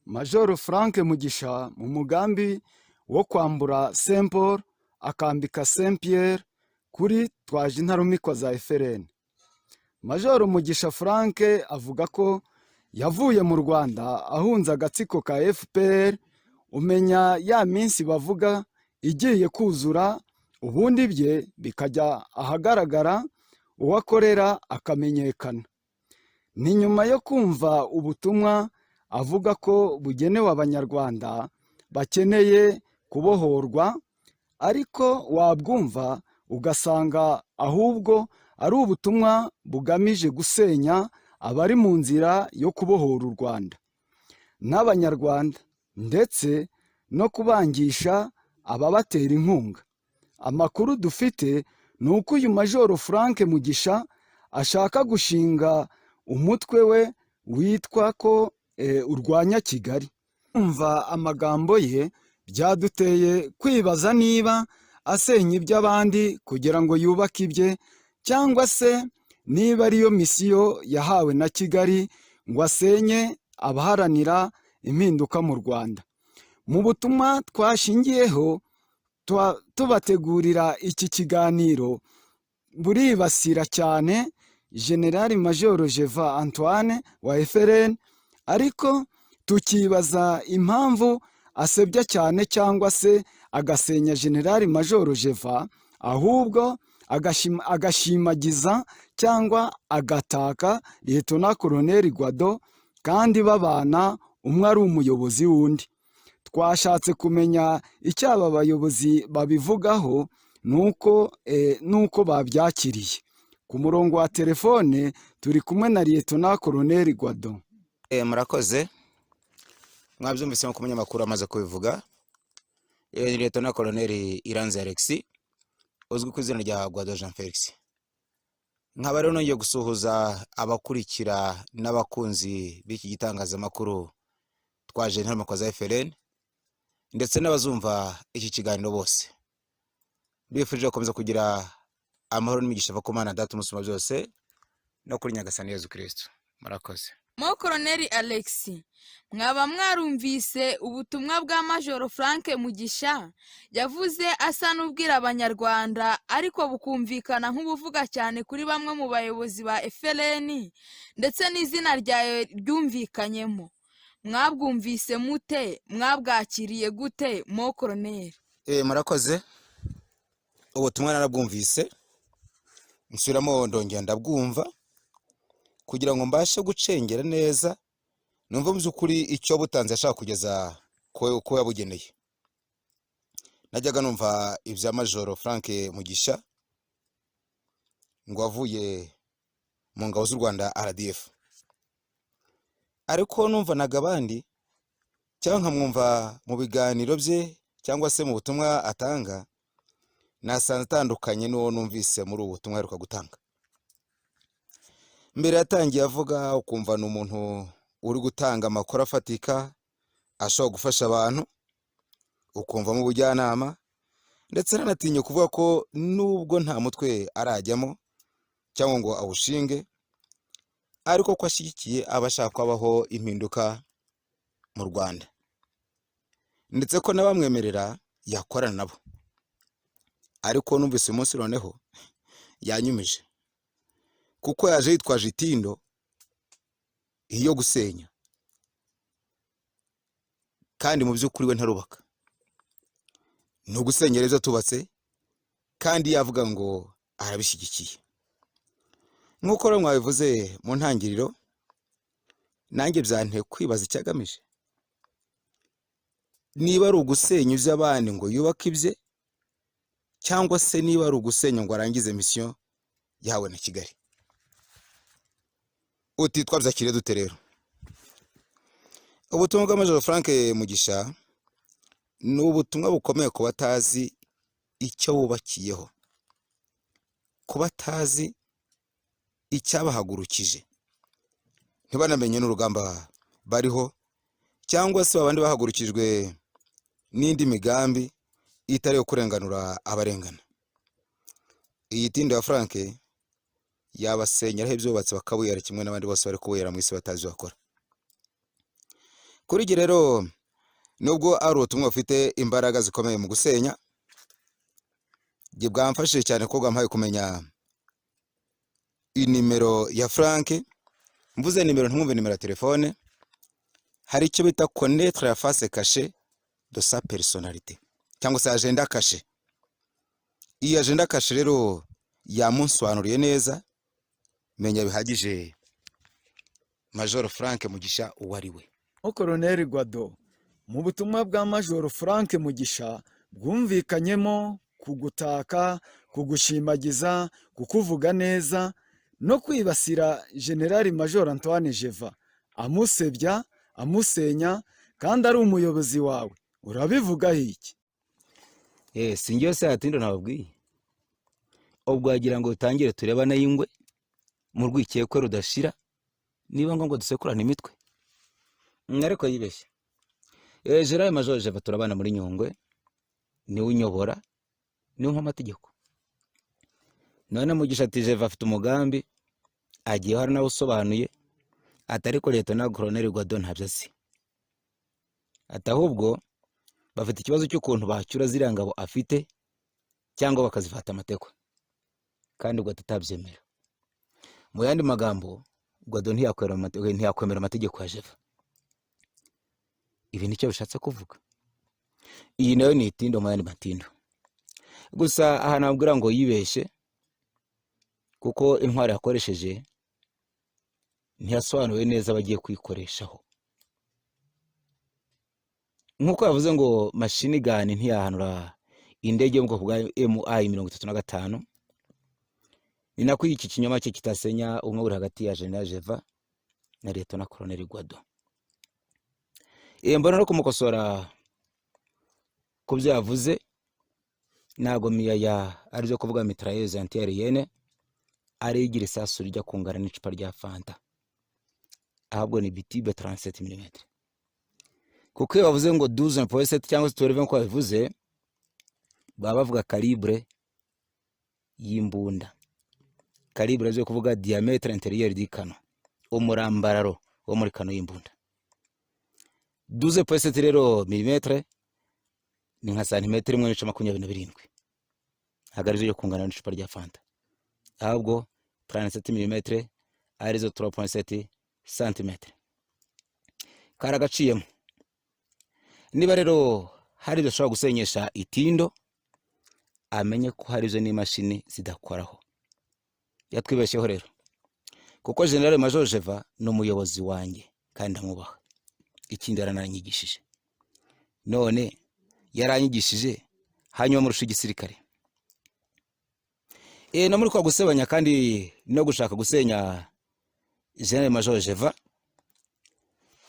Major Frank Mugisha mu mugambi wo kwambura Saint Paul akambika Saint Pierre kuri twaje intarumikwa za FRN. Major Mugisha Frank avuga ko yavuye mu Rwanda ahunze agatsiko ka FPR, umenya ya minsi bavuga igiye kuzura ubundi bye bikajya ahagaragara uwakorera akamenyekana. Ni nyuma yo kumva ubutumwa avuga ko bugenewe abanyarwanda bakeneye kubohorwa, ariko wabwumva ugasanga ahubwo ari ubutumwa bugamije gusenya abari mu nzira yo kubohora u Rwanda n'abanyarwanda, ndetse no kubangisha ababatera inkunga. Amakuru dufite ni uko uyu Major Frank Mugisha ashaka gushinga umutwe we witwa ko urwanya Kigali. Kumva amagambo ye byaduteye kwibaza niba asenya iby'abandi kugira ngo yubake ibye, cyangwa se niba ariyo misiyo yahawe na Kigali ngo asenye abaharanira impinduka mu Rwanda. Mu butumwa twashingiyeho tubategurira iki kiganiro buribasira cyane General Major Jeva Antoine wa FRN, ariko tukibaza impamvu asebya cyane cyangwa se agasenya General Major Jeva, ahubwo agashimagiza cyangwa agataka Lieutenant Colonel Gwado, kandi babana umwe ari umuyobozi w'undi. Twashatse kumenya icyo aba bayobozi babivugaho nuko babyakiriye. Ku murongo wa telefone turi kumwe na Lieutenant Colonel Gwado. Murakoze, mwabyumvise nko umunyamakuru amaze kubivuga. Lieutenant Colonel Iranzi Alexis, uzwi ku izina rya Gwado Jean Felix. Nkaba rero nongeye gusuhuza abakurikira n'abakunzi b'iki gitangazamakuru twaje intarumikwa za FRN, ndetse n'abazumva iki kiganiro bose. Bifuje gukomeza kugira amahoro n'imigisha ava ku Mana Data Umusumba byose no kuri Nyagasani Yezu Kristo. Murakoze. Mo Colonel Alexis, mwaba mwarumvise ubutumwa bwa Major Frank Mugisha yavuze asa n'ubwira abanyarwanda, ariko bukumvikana nk'ubuvuga cyane kuri bamwe mu bayobozi ba FRN, ndetse n'izina ryayo ryumvikanyemo. Mwabwumvise mute? Mwabwakiriye gute Mo Colonel? Murakoze. Ubutumwa narabwumvise, nsubiramo ndongera ndabwumva kugira ngo mbashe gucengera neza, numva mu by'ukuri icyo butanze ashaka kugeza ko yabugeneye. Najyaga numva ibya Major Frank Mugisha ngo avuye mu ngabo z'u Rwanda RDF, ariko numvanaga abandi cyangwa nkamwumva mu biganiro bye cyangwa se mu butumwa atanga, nasanze atandukanye n'uwo numvise muri ubu butumwa aheruka gutanga. Mbere yatangiye avuga ukumva ni umuntu uri gutanga amakuru afatika ashobora gufasha abantu, ukumva mu bujyanama, ndetse nanatinye kuvuga ko nubwo nta mutwe arajyamo cyangwa ngo awushinge, ariko ko ashyigikiye abashaka kwabaho impinduka mu Rwanda, ndetse ko n'abamwemerera yakorana nabo. Ariko numvise uyu munsi noneho yanyumije, kuko yaje yitwaje itindo iyo gusenya, kandi mu by'ukuri we ntarubaka. Ni ugusenyera ibyo tubatse, kandi yavuga ngo arabishyigikiye. Nk'uko rero mwabivuze mu ntangiriro, nanjye byanteye kwibaza icyo agamije. Niba ari ugusenya iby'abandi ngo yubake ibye, cyangwa se niba ari ugusenya ngo arangize misiyo yahawe na Kigali. Uti twabyakiriye dute rero? Ubutumwa bwa Major Frank Mugisha ni ubutumwa bukomeye ku batazi icyo bubakiyeho, ku batazi icyabahagurukije, ntibanamenye n'urugamba bariho, cyangwa se abandi bahagurukijwe n'indi migambi itari yo kurenganura abarengana. Iyi tindo ya Frank yabasenyeraho ibyo bubatse bakabuyera kimwe n'abandi bose bari kubuyera mu isi batazi bakora. kuri iki rero nubwo ari ubutumwa bufite imbaraga zikomeye mu gusenya, njye bwamfashije cyane ko bwampaye kumenya inimero ya Frank. Mvuze nimero ntumwumve nimero ya telefone. Hari icyo bita connaître la face cachée de sa personnalité cyangwa se agenda cachée. Iyi agenda cachée rero yamunsobanuriye neza, menya bihagije Major Frank Mugisha uwo ari we. Colonel Gwado, mu butumwa bwa Major Frank Mugisha bwumvikanyemo kugutaka, kugushimagiza, kukuvuga neza no kwibasira General Major Antoine Jeva, amusebya, amusenya kandi ari umuyobozi wawe. Urabivugaho iki? Singiyo se atindo nababwiye. Ubwo wagira ngo utangire tureba na yingwe mu rwikekwe rudashira, niba ngo dusekurana imitwe. Ariko yibeshye. General Major Jeva turabana muri Nyungwe, niwe unyobora, niwe nk'amategeko. None Mugisha ati Jeva afite umugambi, agiye hari nawe usobanuye, atari ko leta na Colonel Gwado ntabyo azi. Ati ahubwo bafite ikibazo cy'ukuntu bacyura ziriya ngabo afite cyangwa bakazifata amatekwa, kandi ubwo tutabyemera. Mu yandi magambo, Gwado ntiyakwemera amategeko ya Jeva. Ibi nicyo bishatse kuvuga. Iyi nayo ni itindo mu yandi matindo. Gusa aha nabwira ngo yibeshye, kuko intwari yakoresheje ntiyasobanuye neza bagiye kwikoreshaho. Nkuko yavuze ngo machine gun ntiyahanura indege mu bwoko bwa MI-35, ni nako iki kinyoma cye kitasenya umwe uri hagati ya General Jeva na Leta na Colonel Gwado. Mbona no kumukosora ku byo yavuze, ntago miyaya ari byo kuvuga mitrailleuse antiaérienne ari igira isasu rijya kungana n'icupa rya Fanta, ahubwo ni bitibe 37 mm. Kuko iyo bavuze ngo 12.7 cyangwa 12 nko bavuze, baba bavuga calibre y'imbunda. Calibre zo kuvuga diametre intérieur du canon, umurambararo wo muri kano y'imbunda. 12.7 rero milimetre ni nka santimetero 1.27, hagarizo yo kungana n'icupa rya Fanta, ahubwo 37 mm arizo 3.7 cm. Karagaciyemo. Niba rero hari doshobora gusenyesha itindo, amenye ko hari zo n'imashini zidakoraho. Yatwibeshyeho rero, kuko General Major Jeva no umuyobozi wanjye kandi amwubaha. Ikindi yarananyigishije, none yaranyigishije hanyuma murusha igisirikare. No muri kwa gusebanya kandi no gushaka gusenya General Major Jeva,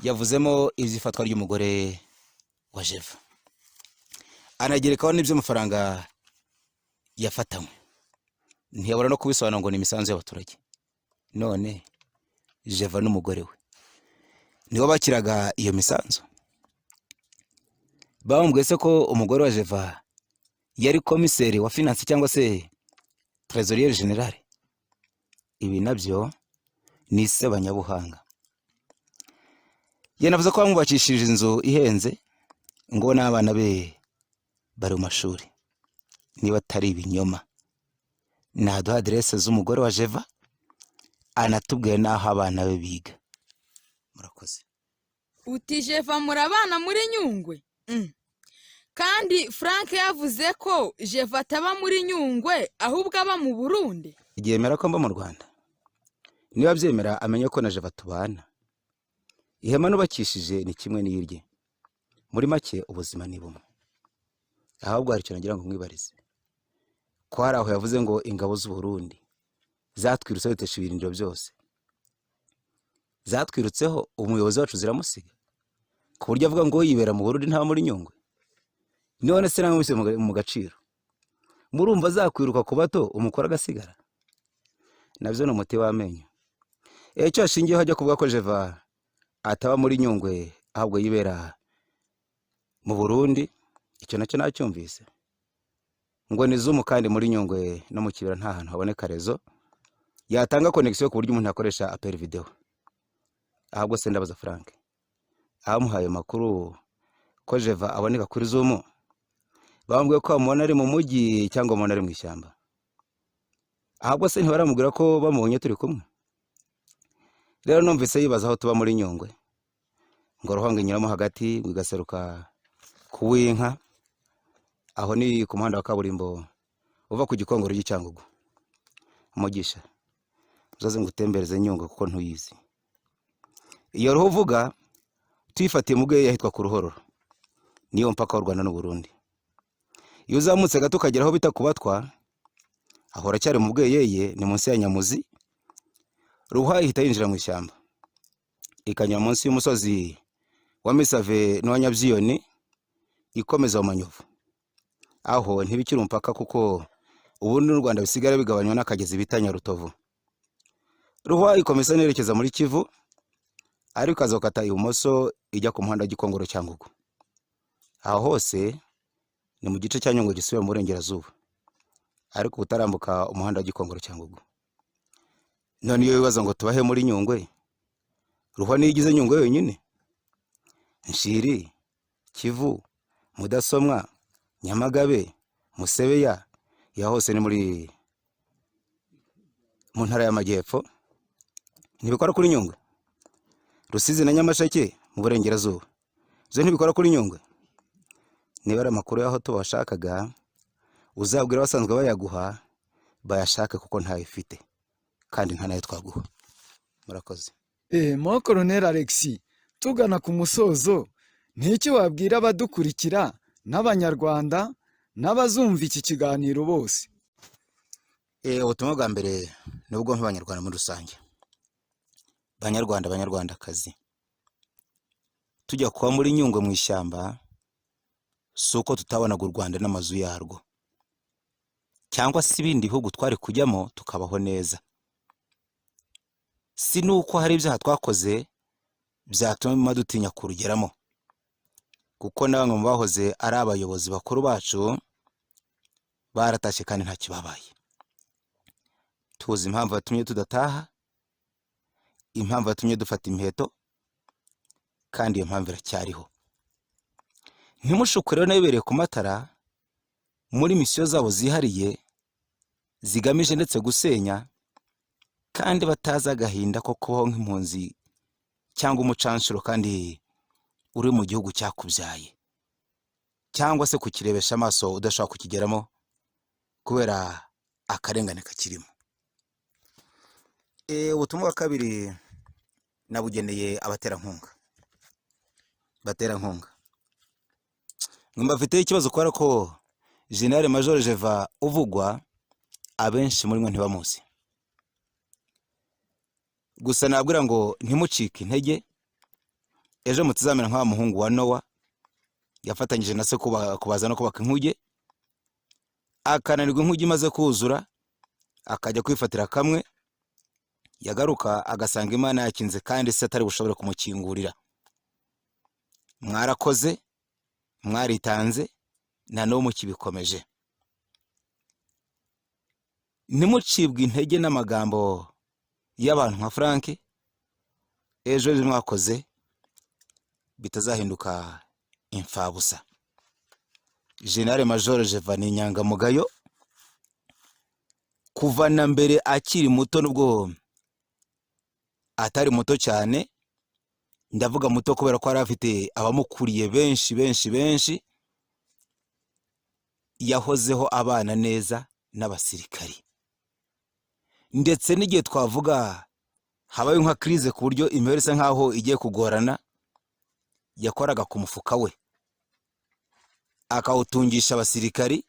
yavuzemo izifatwa ry'umugore wa Jeva, anagerekaho n'ibyo amafaranga yafatanywe. Ntiyabura no kubisobanura ngo ni imisanzu y'abaturage. None Jeva n'umugore we nibo bakiraga iyo misanzu. Bamubwiye se ko umugore wa Jeva yari komiseri wa finance cyangwa se trésorier général. Ibi nabyo ni sebanyabuhanga. Yanavuze ko bamubakishije inzu ihenze ngo n'abana be bari mu mashuri. Niba atari ibinyoma, naduha adresse z'umugore wa Jeva, anatubwiye n'aho abana be biga. Murakoze. Uti Jeva murabana muri Nyungwe? Kandi Frank yavuze ko Jeva ataba muri Nyungwe ahubwo aba mu Burundi. Yemera ko mba mu Rwanda. Niba byemera amenye ko na Jeva tubana. Ihema nubakishije ni kimwe n'iyirye. Muri make ubuzima ni bumwe. Ahubwo hari icyo nagira ngo mwibarize. Ko hari aho yavuze ngo ingabo z'u Burundi zatwirutse bitesha ibirindiro byose. Zatwirutseho umuyobozi wacu ziramusiga, ku buryo avuga ngo yibera mu Burundi nta muri Nyungwe. None se namwe mwese mu gaciro, murumva zakwiruka ku bato umukora agasigara? Nabyo no muti wamenyo. Icyo ashingiyeho hajya kuvuga ko Jeva ataba muri Nyungwe ahubwo yibera mu Burundi, icyo nacyo nacyumvise. Ngo ni Zoom kandi muri Nyungwe no mu Kibera nta hantu haboneka rezo yatanga connection ku buryo umuntu akoresha appel video. Ahubwo se ndabaza Frank, abamuhaye amakuru ko Jeva aboneka kuri Zoom bambwiye ko bamubona ari mu mujyi cyangwa bamubona ari mu ishyamba. Ahubwo se ntibaramubwira ko bamubonye turi kumwe? Rero numvise yibaza aho tuba muri Nyungwe, ngo Ruhango inyuramo hagati ngo igaseruka ku Winka, aho ni ku muhanda wa kaburimbo uva ku Gikongoro y'Icyangugu. Umugisha uzaze ngutembereze Nyungwe kuko ntuyizi. Iyo roho uvuga tuyifatiye mu bweye yahitwa ku Ruhororo, niyo mpaka w'u Rwanda n'u Burundi. Iyo uzamutse gato ukagera aho bita Kubatwa, ahora cyari mu bweyeye, ni munsi ya Nyamuzi. Ruhwa ihita yinjira mu ishyamba ikanyura munsi y'umusozi wa Misave n'uwa Nyabyiyoni ikomeza mu Manyovu. Aho ntibikiri umupaka kuko ubu n'u Rwanda bisigara bigabanywa n'akagezi bita Nyarutovu. Ruhwa ikomeza nerekeza muri Kivu, ariko azokata ibumoso ijya ku muhanda w'Igikongoro Cyangugu. Aho hose ni mu gice cya Nyungwe gisubira mu burengerazuba, ariko utarambuka umuhanda w'Igikongoro Cyangugu. None iyo bibaza ngo tubahe muri Nyungwe, Ruhwa niyigize Nyungwe yonyine? Nshiri, Kivu, Mudasomwa, Nyamagabe, Musebeya, ya hose ni mu ntara y'Amajyepfo. Ntibikora kuri Nyungwe? Rusizi na Nyamasheke mu burengerazuba, zo ntibikora kuri Nyungwe? Niba ari amakuru y'aho tubashakaga, uzabwira abasanzwe bayaguha bayashake kuko ntayo ifite kandi nta nayo twaguha. Murakoze. Mo Colonel Alexis, tugana ku musozo, nicyo wabwira abadukurikira n'abanyarwanda n'abazumva iki kiganiro bose? Ubutumwa bwa mbere nubwo nk'abanyarwanda muri rusange, Banyarwanda Banyarwandakazi, tujya kuba muri Nyungwe mu ishyamba si uko tutabonaga u Rwanda n'amazu yarwo, cyangwa se ibindi bihugu twari kujyamo tukabaho neza. Si nuko hari ibyaha twakoze byatuma dutinya kurugeramo, kuko na bamwe mu bahoze ari abayobozi bakuru bacu baratashye kandi nta kibabaye. Tuzi impamvu yatumye tudataha, impamvu yatumye dufata imiheto, kandi iyo mpamvu iracyariho. Ntimushukure rero nabibereye ku matara muri misiyo zabo zihariye zigamije ndetse gusenya, kandi batazi agahinda ko kubaho nk'impunzi cyangwa umucanshuro kandi uri mu gihugu cyakubyaye, cyangwa se kukirebesha amaso udashobora kukigeramo kubera akarengane kakirimo. Ubutumwa bwa kabiri nabugeneye abaterankunga. Baterankunga, mbafite ikibazo kubera ko General Major Jeva uvugwa abenshi muri mwe ntibamuzi. Gusa nabwira ngo ntimucike intege, ejo mutizamera nk'wa muhungu wa Nowa yafatanyije na se kubaza no kubaka inkuge, akananirwa inkuge imaze kuzura akajya kwifatira kamwe, yagaruka agasanga Imana yakinze kandi se atari bushobore kumukingurira. Mwarakoze, mwaritanze, na n'ubu mukibikomeje. Ntimucibwe intege n'amagambo y'abantu nka Frank, ejo mwakoze bitazahinduka imfabusa. General Major Jeva ni inyangamugayo kuva na mbere akiri muto, nubwo atari muto cyane, ndavuga muto kubera ko ari afite abamukuriye benshi, yahozeho abana neza n'abasirikari. Ndetse n'igihe twavuga habaye nka crise ku buryo imibare isa nkaho igiye kugorana, yakoraga ku mufuka we akawutungisha abasirikari,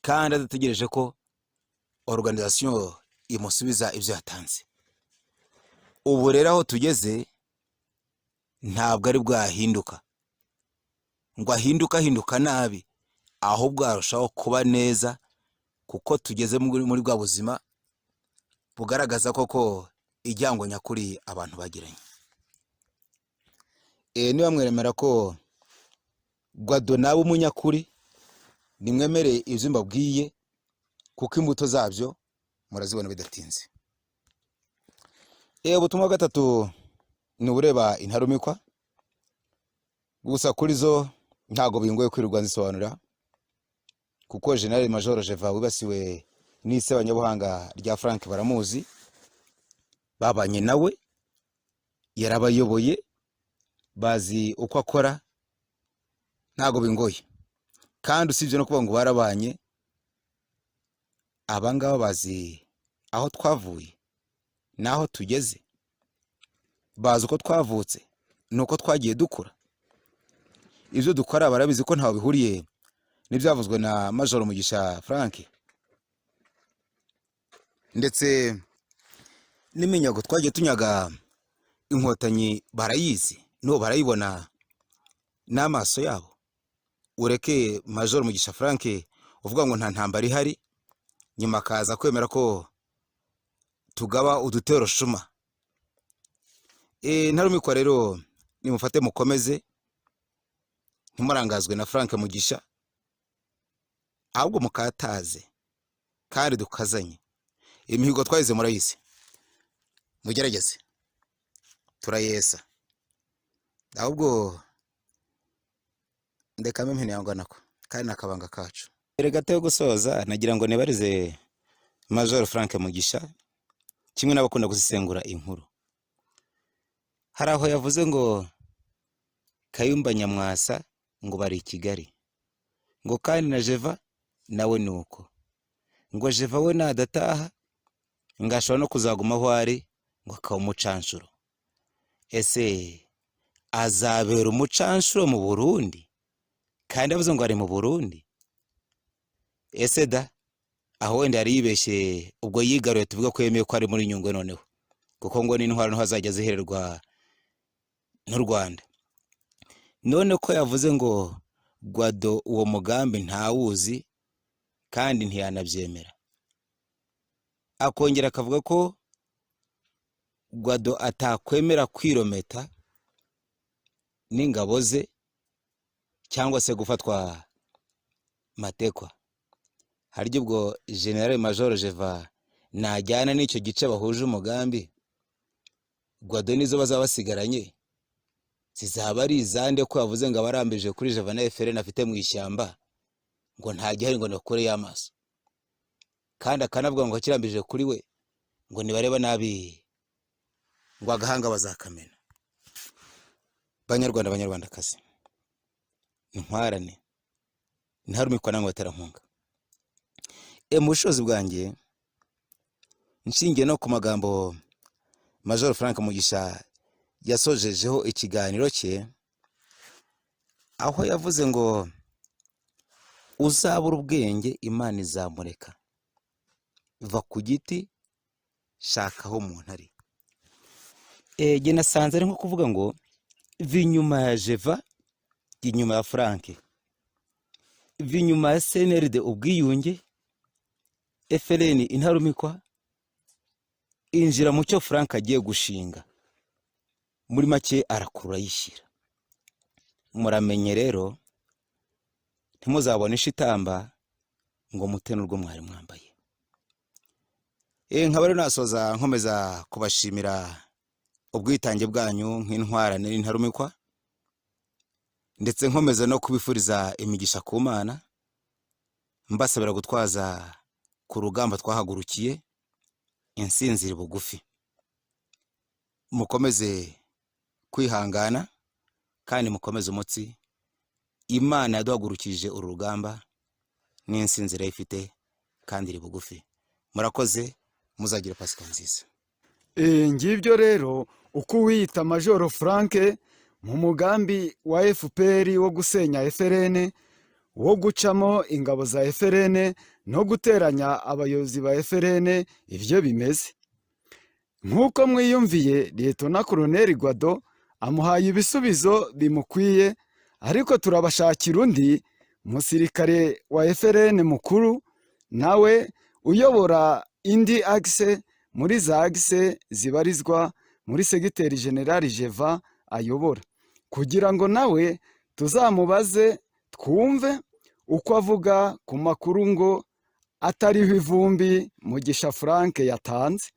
kandi adategereje ko organisation imusubiza ibyo yatanze. Ubu rero aho tugeze ntabwo ari bwahinduka ngo ahinduka nabi, ahubwo arushaho kuba neza, kuko tugeze muri bwa buzima bugaragaza koko ijyango nyakuri abantu bagiranye. Niba mweremera ko Gwado nawe umunyakuri, nimwemereye ibyo mbabwiye, kuko imbuto zabyo murazibona bidatinze. Ubutumwa gatatu ni ubureba intarumikwa. gusa kuri zo ntago bingoye kwirirwa nzisobanura, kuko General Major Jeva wibasiwe n'isebanyabuhanga rya Frank baramuzi, babanye nawe, yarabayoboye, bazi uko akora, ntago bingoye. Kandi usibye no kuvuga ngo barabanye, abangaba bazi aho twavuye naho tugeze, bazi uko twavutse nuko twagiye dukura. Ibyo dukora barabizi ko ntaho bihuriye n'ibyavuzwe na Major Mugisha Frank, ndetse n'iminyago twagiye tunyaga inkotanyi barayizi, no barayibona n'amaso yabo. Ureke Major Mugisha Frank uvuga ngo nta ntambara ihari, nyuma akaza kwemera ko tugaba udutero shuma. Ntarumikwa rero, nimufate mukomeze, ntimurangazwe na Frank Mugisha, ahubwo mukataze kandi dukazanye. Imihigo twahize murayizi, mugerageze turayesa. Ahubwo ndekame mpene yanganako kandi nakabanga kacu. Gato yo gusoza, nagira ngo nibarize Major Frank Mugisha, kimwe n'abakunda gusesengura inkuru. Hari aho yavuze ngo Kayumba Nyamwasa ngo bari i Kigali, ngo kandi na Jeva nawe nuko, ngo Jeva we nadataha ngashobora no kuzaguma aho ari, ngo akaba umucanshuro. Ese azabera umucanshuro mu Burundi? Kandi avuze ngo ari mu Burundi. Ese da, aho wenda yari yibeshye ubwo yigaruye, tuvuga ko yemeye ko ari muri Nyungwe noneho, kuko ngo n'intwaro nto hazajya zihererwa n'u Rwanda. None ko yavuze ngo Gwado uwo mugambi ntawuzi kandi ntiyanabyemera, akongera akavuga ko Gwado atakwemera kwirometa n'ingabo ze cyangwa se gufatwa matekwa, harya ubwo General Major Jeva najyana n'icyo gice bahuje umugambi, Gwado nizo bazaba basigaranye zizaba ari izande ko yavuze ngo abarambije kuri Jeva na FRN afite mu ishyamba, ngo ntajya ngo nakore y'amaso, kandi akanavuga ngo akirambije kuri we ngo nibareba nabi ngo agahanga bazakamena. Banyarwanda, banyarwandakazi, intwarane ntarumikwa namwe baterankunga. Mu bushobozi bwanjye nshingiye no ku magambo Major Frank Mugisha yasojejeho ikiganiro cye, aho yavuze ngo uzabura ubwenge Imana izamureka, va ku giti shaka aho umuntu ari. Jye nasanze ari nko kuvuga ngo vinyuma ya Jeva, inyuma ya Frank, vinyuma ya CNRD ubwiyunge, FRN intarumikwa, injira mu cyo Frank agiye gushinga. Muri make arakurura yishyira. Muramenye rero, ntimuzabone ishitamba ngo mutene urwo mwari mwambaye. Nkaba rero nasoza nkomeza kubashimira ubwitange bwanyu nk'intwarane n'intarumikwa, ndetse nkomeza no kubifuriza imigisha ku Mana, mbasabira gutwaza ku rugamba twahagurukiye insinzira bugufi. Mukomeze kwihangana kandi mukomeze umutsi, Imana yaduhagurukije uru rugamba n'insinzira ifite kandi iri bugufi. Murakoze, muzagira Pasika nziza. Ngibyo rero uko wiyita Major Frank mu mugambi wa FPR wo gusenya FRN, wo gucamo ingabo za FRN no guteranya abayobozi ba FRN, ibyo bimeze. Nk'uko mwiyumviye, Lieutenant Colonel Gwado amuhaye ibisubizo bimukwiye, ariko turabashakira undi musirikare wa FRN mukuru, nawe uyobora indi axe muri za axe zibarizwa muri segiteri General Jeva ayobora, kugira ngo nawe tuzamubaze twumve uko avuga ku makuru ngo atariho ivumbi Mugisha Frank yatanze.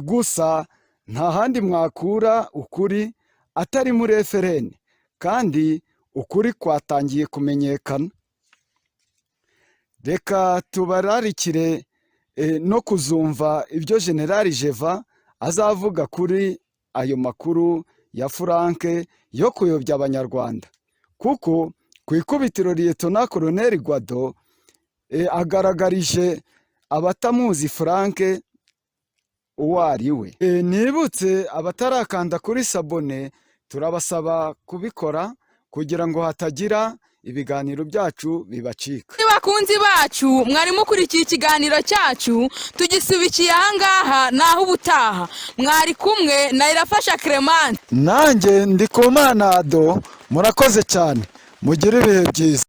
Gusa nta handi mwakura ukuri atari muri FRN, kandi ukuri kwatangiye kumenyekana. Reka tubararikire no kuzumva ibyo Generali Jeva azavuga kuri ayo makuru ya Frank yo kuyobya abanyarwanda, kuko ku ikubitiro Liyetona Koloneli Gwado agaragarije abatamuzi Frank uwo ari we. Nibutse abatarakanda kuri sabone, turabasaba kubikora kugira ngo hatagira ibiganiro byacu bibacika. Bakunzi bacu, mwari mukurikiye ikiganiro cyacu, tugisubikiye ahangaha naho ubutaha. Mwari kumwe na Irafasha Clement, nanjye Ndikumana Ado. Murakoze cyane, mugire ibihe byiza.